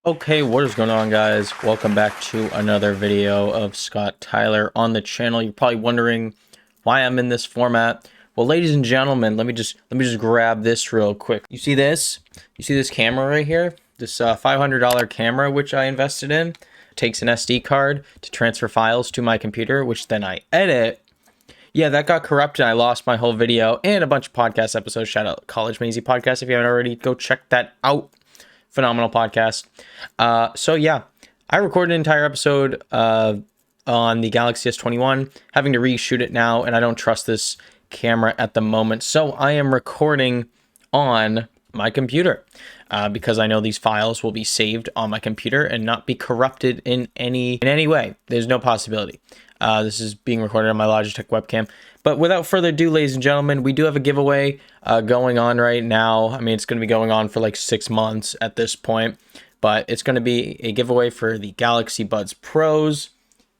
Okay, what is going on, guys? Welcome back to another video of Scott Tyler on the channel. You're probably wondering why I'm in this format. Well, ladies and gentlemen, let me just grab this real quick. You see this? You see this camera right here? This $500 camera which I invested in. It takes an SD card to transfer files to my computer, which then I edit. Yeah, that got corrupted. I lost my whole video and a bunch of podcast episodes. Shout out College Mazy Podcast. If you haven't already, go check that out. Phenomenal podcast. So yeah, I recorded an entire episode on the Galaxy S21, having to reshoot it now, and I don't trust this camera at the moment. So I am recording on my computer because I know these files will be saved on my computer and not be corrupted in any way. There's no possibility. This is being recorded on my Logitech webcam. But without further ado, ladies and gentlemen, we do have a giveaway going on right now. I mean, it's going to be going on for like 6 months at this point. But it's going to be a giveaway for the Galaxy Buds Pros,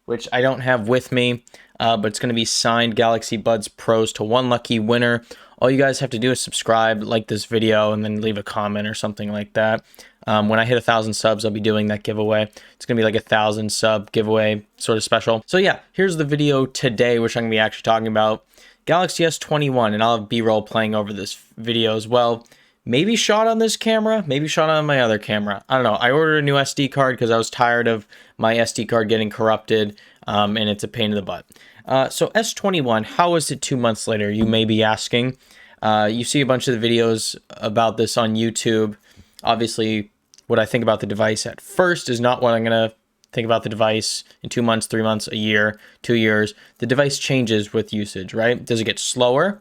which I don't have with me. But it's going to be signed Galaxy Buds Pros to one lucky winner. All you guys have to do is subscribe, like this video, and then leave a comment or something like that. When I hit 1,000 subs, I'll be doing that giveaway. It's going to be like a 1,000 sub giveaway sort of special. So yeah, here's the video today, which I'm going to be actually talking about Galaxy S21, and I'll have B-roll playing over this video as well. Maybe shot on this camera, maybe shot on my other camera. I don't know. I ordered a new SD card because I was tired of my SD card getting corrupted, and it's a pain in the butt. So S21, how is it 2 months later? You may be asking. You see a bunch of the videos about this on YouTube. Obviously, what I think about the device at first is not what I'm going to think about the device in 2 months, 3 months, a year, 2 years. The device changes with usage, right? Does it get slower?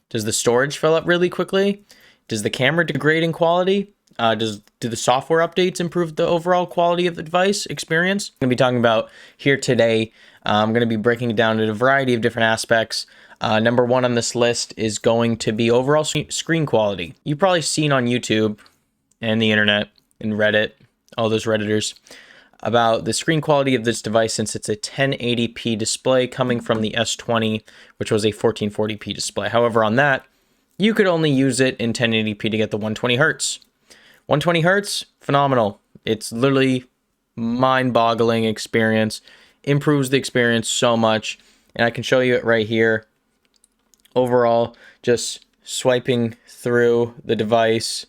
Does the storage fill up really quickly? Does the camera degrade in quality? Do the software updates improve the overall quality of the device experience? I'm going to be talking about here today. I'm going to be breaking it down into a variety of different aspects. Number one on this list is going to be overall screen quality. You've probably seen on YouTube and the internet and Reddit, all those Redditors, about the screen quality of this device since it's a 1080p display coming from the S20, which was a 1440p display. However, on that, you could only use it in 1080p to get the 120 hertz. 120 hertz, phenomenal. It's literally mind-boggling experience. Improves the experience so much, and I can show you it right here. Overall, just swiping through the device,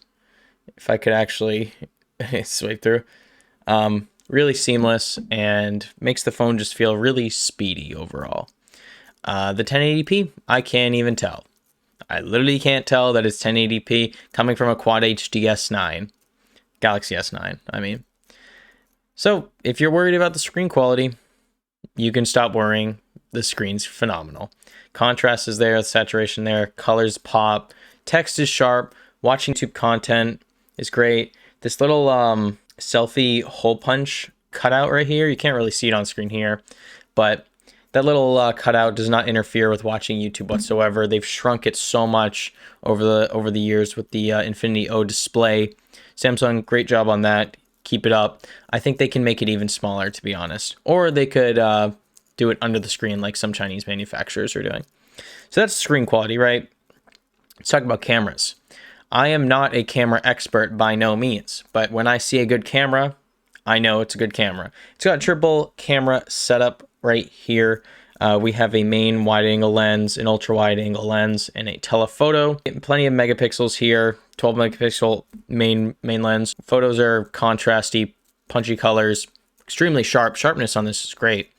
if I could actually swipe through, really seamless and makes the phone just feel really speedy overall. The 1080p, I can't even tell. I literally can't tell that it's 1080p coming from a Quad HD S9, Galaxy S9, I mean. So if you're worried about the screen quality, you can stop worrying. The screen's phenomenal. Contrast is there, saturation there, colors pop, text is sharp, watching YouTube content is great. This little selfie hole punch cutout right here, you can't really see it on screen here, but that little cutout does not interfere with watching YouTube whatsoever. They've shrunk it so much over the years with the Infinity O display. Samsung, great job on that. Keep it up. I think they can make it even smaller, to be honest. Or they could do it under the screen like some Chinese manufacturers are doing. So that's screen quality, right? Let's talk about cameras. I am not a camera expert by no means, but when I see a good camera, I know it's a good camera. It's got a triple camera setup right here. We have a main wide angle lens, an ultra wide angle lens, and a telephoto. Getting plenty of megapixels here. 12 megapixel main lens. Photos are contrasty, punchy colors, extremely sharp. Sharpness on this is great.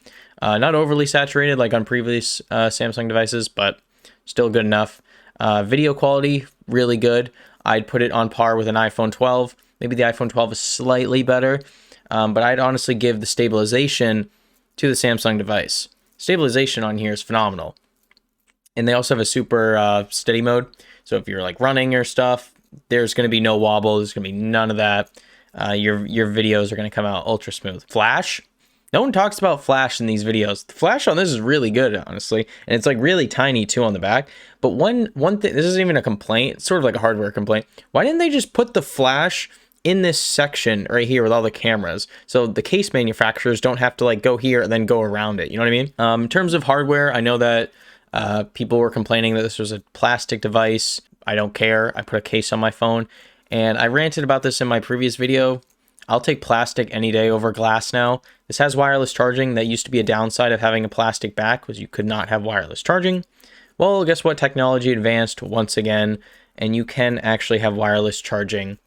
Not overly saturated like on previous Samsung devices, but still good enough. Video quality, really good. I'd put it on par with an iPhone 12. Maybe the iPhone 12 is slightly better, but I'd honestly give the stabilization to the Samsung device. Stabilization on here is phenomenal. And they also have a super steady mode. So if you're like running or stuff, there's going to be no wobble. There's going to be none of that. Your videos are going to come out ultra smooth. Flash. No one talks about flash in these videos. The flash on this is really good, honestly. And it's like really tiny too on the back. But one thing, this isn't even a complaint. It's sort of like a hardware complaint. Why didn't they just put the flash in this section right here with all the cameras, so the case manufacturers don't have to like go here and then go around it? You know what I mean? In terms of hardware, I know that people were complaining that this was a plastic device. I don't care. I put a case on my phone, and I ranted about this in my previous video. I'll take plastic any day over glass now. This has wireless charging. That used to be a downside of having a plastic back, was you could not have wireless charging. Well, guess what? Technology advanced once again, and you can actually have wireless charging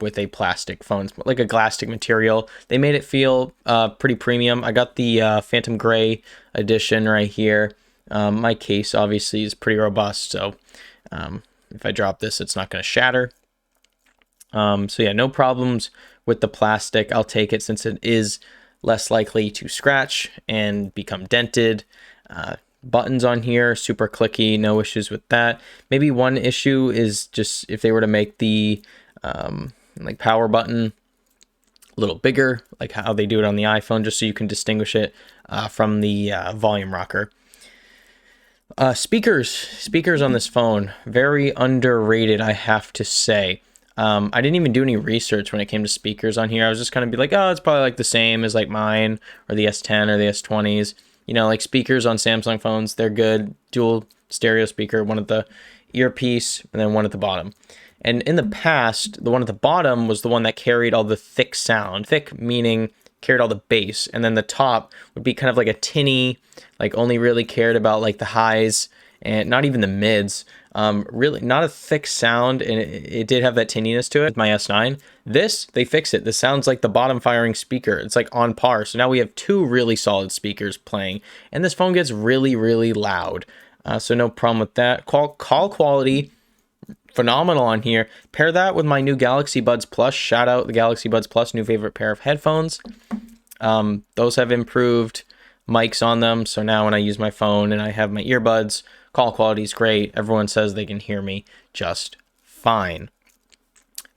with a plastic phone, like a glassic material. They made it feel pretty premium. I got the Phantom Gray edition right here. My case obviously is pretty robust, so if I drop this, it's not going to shatter. So yeah, no problems with the plastic. I'll take it since it is less likely to scratch and become dented. Buttons on here, super clicky, no issues with that. Maybe one issue is just if they were to make the like power button a little bigger, like how they do it on the iPhone, just so you can distinguish it from the volume rocker. Speakers on this phone, very underrated, I have to say. I didn't even do any research when it came to speakers on here. I was just gonna be like, oh, it's probably like the same as like mine or the S10 or the S20s. You know, like speakers on Samsung phones, they're good. Dual stereo speaker, one at the earpiece and then one at the bottom. And in the past, the one at the bottom was the one that carried all the thick sound. Thick meaning carried all the bass. And then the top would be kind of like a tinny, like only really cared about like the highs and not even the mids. Really not a thick sound, and it did have that tinniness to it with my S9. This, they fix it. This sounds like the bottom firing speaker. It's like on par. So now we have two really solid speakers playing, and this phone gets really, really loud. So no problem with that. Call quality, phenomenal on here. Pair that with my new Galaxy Buds Plus. Shout out the Galaxy Buds Plus, new favorite pair of headphones. Those have improved mics on them. So now when I use my phone and I have my earbuds, call quality is great. Everyone says they can hear me just fine.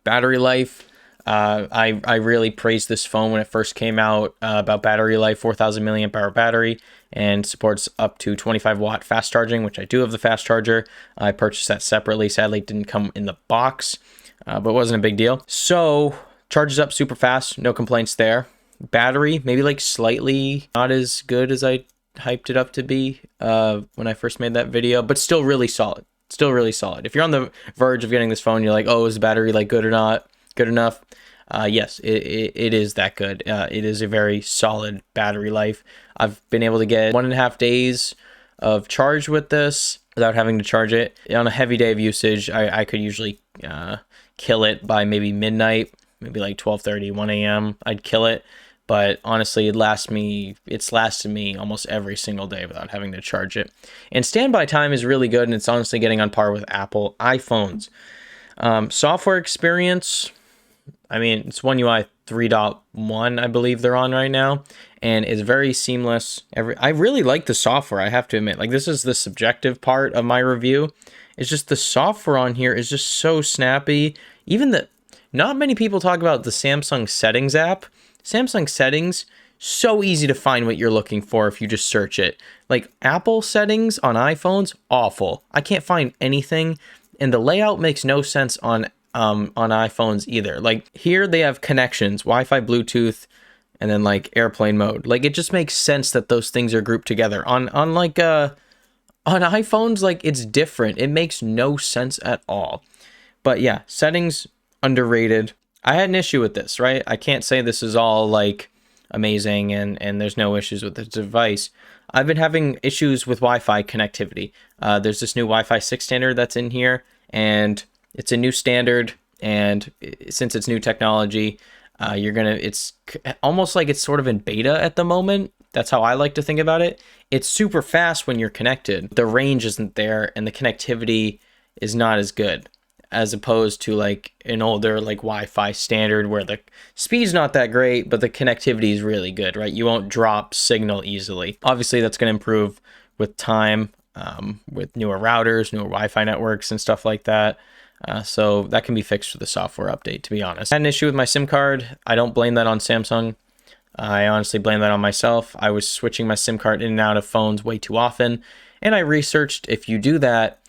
Battery life. I really praised this phone when it first came out about battery life, 4,000 milliamp hour battery, and supports up to 25 watt fast charging, which I do have the fast charger. I purchased that separately. Sadly, it didn't come in the box, but it wasn't a big deal. So charges up super fast, no complaints there. Battery, maybe like slightly not as good as I hyped it up to be when I first made that video, but still really solid. Still really solid. If you're on the verge of getting this phone, you're like, oh, is the battery like good or not good enough? Yes, it is that good. It is a very solid battery life. I've been able to get 1.5 days of charge with this without having to charge it. On a heavy day of usage, I could usually kill it by maybe midnight, maybe like 12:30, 1 a.m. I'd kill it. But honestly, it's lasted me almost every single day without having to charge it. And standby time is really good, and it's honestly getting on par with Apple iPhones. Software experience, I mean, it's One UI 3.1, I believe they're on right now, and it's very seamless. I really like the software, I have to admit. Like, this is the subjective part of my review. It's just the software on here is just so snappy. Not many people talk about the Samsung Settings app. Samsung Settings, so easy to find what you're looking for if you just search it. Like Apple settings on iPhones, awful. I can't find anything, and the layout makes no sense on iPhones either. Like here they have connections, Wi-Fi, Bluetooth, and then like airplane mode. Like it just makes sense that those things are grouped together. On iPhones, like it's different. It makes no sense at all. But yeah, settings underrated. I had an issue with this, right? I can't say this is all like amazing and there's no issues with the device. I've been having issues with Wi-Fi connectivity. There's this new Wi-Fi 6 standard that's in here, and it's a new standard, and since it's new technology, it's almost like it's sort of in beta at the moment. That's how I like to think about it. It's super fast when you're connected. The range isn't there, and the connectivity is not as good as opposed to like an older like Wi-Fi standard where the speed's not that great, but the connectivity is really good, right? You won't drop signal easily. Obviously, that's going to improve with time, with newer routers, newer Wi-Fi networks and stuff like that. So that can be fixed with the software update, to be honest. I had an issue with my SIM card. I don't blame that on Samsung. I honestly blame that on myself. I was switching my SIM card in and out of phones way too often. And I researched if you do that,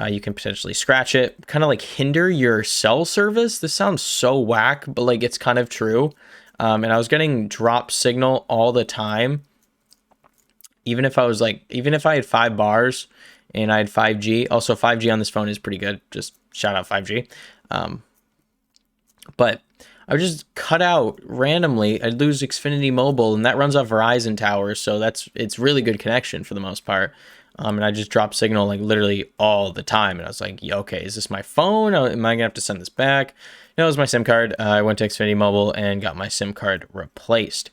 you can potentially scratch it, kind of like hinder your cell service. This sounds so whack, but like it's kind of true. And I was getting drop signal all the time. Even if I had 5 bars and I had 5G, also 5G on this phone is pretty good. Just shout out 5G. But I would just cut out randomly. I'd lose Xfinity Mobile, and that runs off Verizon towers, so it's really good connection for the most part. And I just drop signal like literally all the time. And I was like, yeah, okay, is this my phone? Am I gonna have to send this back? No, it was my SIM card. I went to Xfinity Mobile and got my SIM card replaced.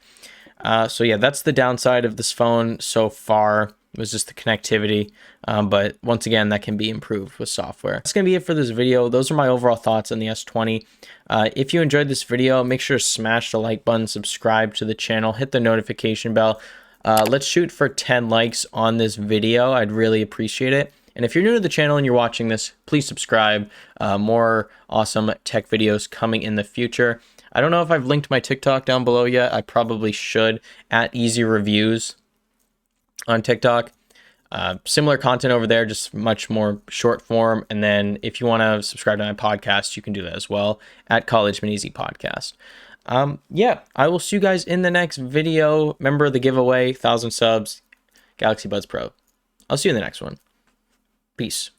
So yeah, that's the downside of this phone so far. It was just the connectivity, but once again, that can be improved with software. That's gonna be it for this video. Those are my overall thoughts on the S20. If you enjoyed this video, make sure to smash the like button, subscribe to the channel, hit the notification bell. Let's shoot for 10 likes on this video. I'd really appreciate it. And if you're new to the channel and you're watching this, please subscribe. More awesome tech videos coming in the future. I don't know if I've linked my TikTok down below yet. I probably should, at Easy Reviews on TikTok. Similar content over there, just much more short form. And then if you want to subscribe to my podcast, you can do that as well at College Been Easy Podcast. Yeah, I will see you guys in the next video. Remember the giveaway, 1,000 subs, Galaxy Buds Pro. I'll see you in the next one. Peace.